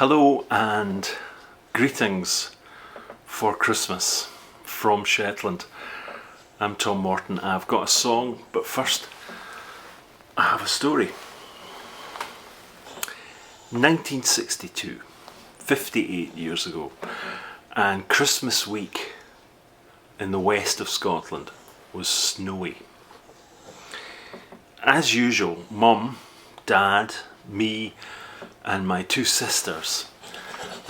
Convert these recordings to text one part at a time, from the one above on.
Hello and greetings for Christmas from Shetland. I'm Tom Morton. I've got a song, but first I have a story. 1962, 58 years ago, and Christmas week in the west of Scotland was snowy. As usual, Mum, Dad, me and my two sisters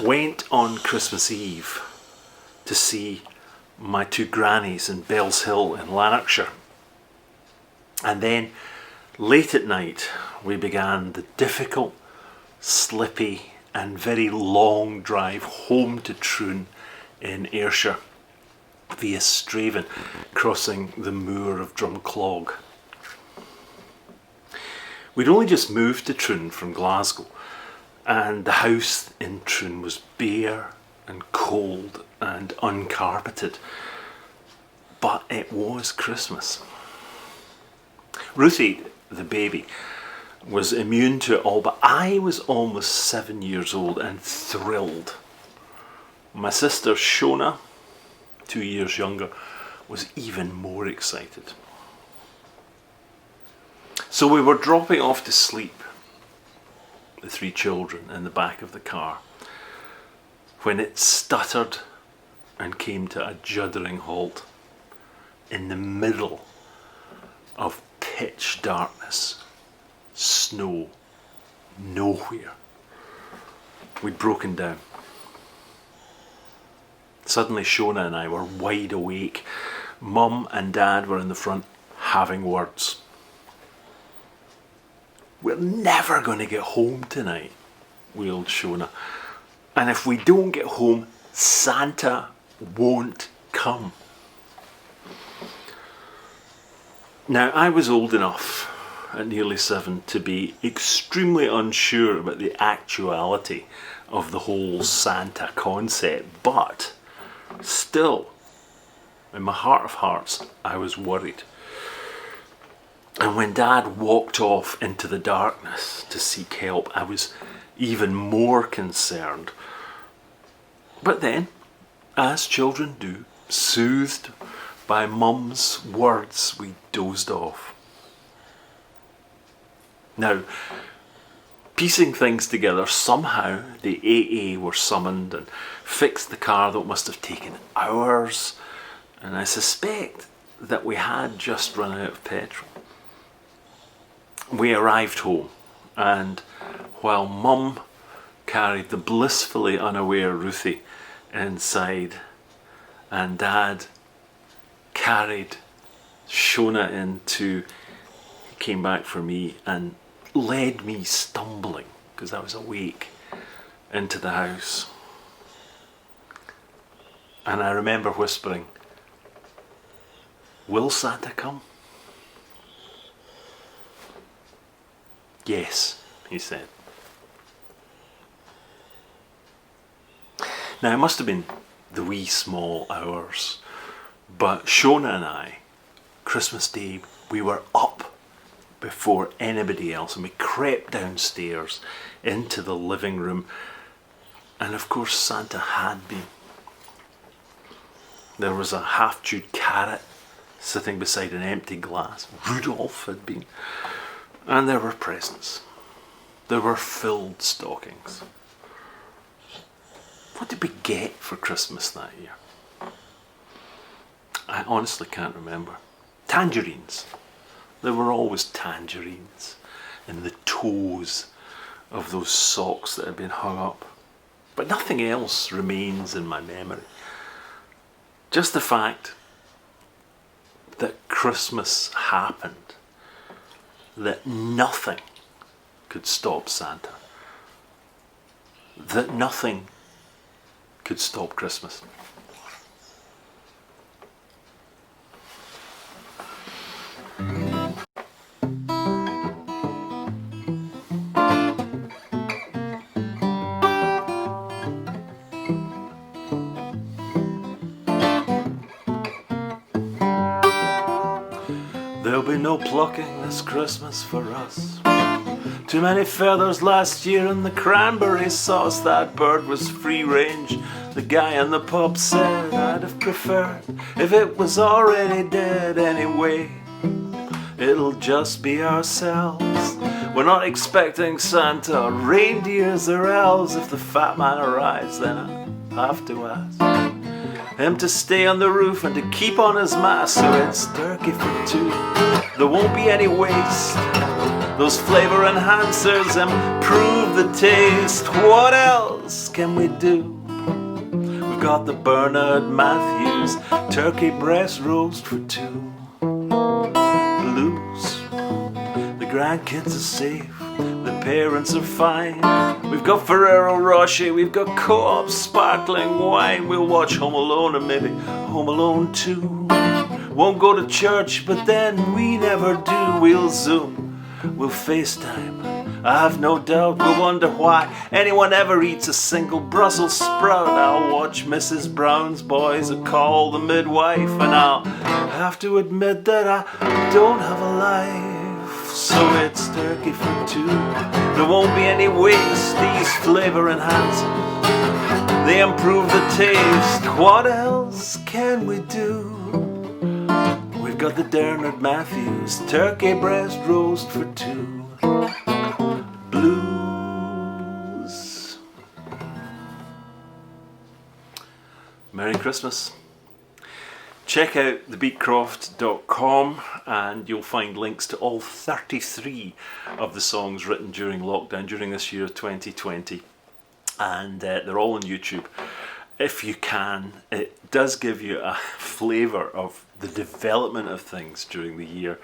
went on Christmas Eve to see my two grannies in Bells Hill in Lanarkshire. And then late at night we began the difficult, slippy and very long drive home to Troon in Ayrshire via Straven, crossing the moor of Drumclog. We'd only just moved to Troon from Glasgow, and the house in Troon was bare and cold and uncarpeted, but it was Christmas. Ruthie, the baby, was immune to it all, but I was almost 7 years old and thrilled. My sister Shona, 2 years younger, was even more excited. So we were dropping off to sleep, the three children, in the back of the car, when it stuttered and came to a juddering halt in the middle of pitch darkness, snow, nowhere. We'd broken down. Suddenly Shona and I were wide awake. Mum and Dad were in the front having words. "We're never going to get home tonight," wailed Shona. "And if we don't get home, Santa won't come." Now, I was old enough at nearly 7 to be extremely unsure about the actuality of the whole Santa concept, but still, in my heart of hearts, I was worried. And when Dad walked off into the darkness to seek help, I was even more concerned. But then, as children do, soothed by Mum's words, we dozed off. Now, piecing things together, somehow the AA were summoned and fixed the car that must have taken hours, and I suspect that we had just run out of petrol. We arrived home, and while Mum carried the blissfully unaware Ruthie inside, and Dad carried Shona into, he came back for me and led me stumbling, because I was awake, into the house. And I remember whispering, "Will Santa come?" "Yes," he said. Now, it must have been the wee small hours, but Shona and I, Christmas Day, we were up before anybody else, and we crept downstairs into the living room, and of course Santa had been. There was a half-chewed carrot sitting beside an empty glass. Rudolph had been. And there were presents. There were filled stockings. What did we get for Christmas that year? I honestly can't remember. Tangerines. There were always tangerines in the toes of those socks that had been hung up. But nothing else remains in my memory. Just the fact that Christmas happened. That nothing could stop Santa. That nothing could stop Christmas. There'll be no plucking this Christmas for us. Too many feathers last year in the cranberry sauce. That bird was free range. The guy in the pub said I'd have preferred if it was already dead anyway. It'll just be ourselves. We're not expecting Santa or reindeers or elves. If the fat man arrives, then I have to ask him to stay on the roof and to keep on his mask. So it's turkey for two. There won't be any waste. Those flavor enhancers improve the taste. What else can we do? We've got the Bernard Matthews turkey breast roast for two. Blues. The grandkids are safe. The parents are fine. We've got Ferrero Rocher. We've got Co-op sparkling wine. We'll watch Home Alone and maybe Home Alone 2. Won't go to church, but then we never do. We'll Zoom. We'll FaceTime. I have no doubt we'll wonder why anyone ever eats a single Brussels sprout. I'll watch Mrs. Brown's Boys and call the midwife, and I'll have to admit that I don't have a life. So it's turkey for two. There won't be any waste. These flavor enhancers, they improve the taste. What else can we do? We've got the Bernard Matthews turkey breast roast for two. Blues. Merry Christmas. Check out thebeatcroft.com and you'll find links to all 33 of the songs written during lockdown during this year of 2020. And they're all on YouTube. If you can, it does give you a flavour of the development of things during the year,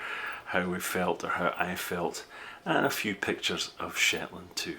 how we felt or how I felt, and a few pictures of Shetland too.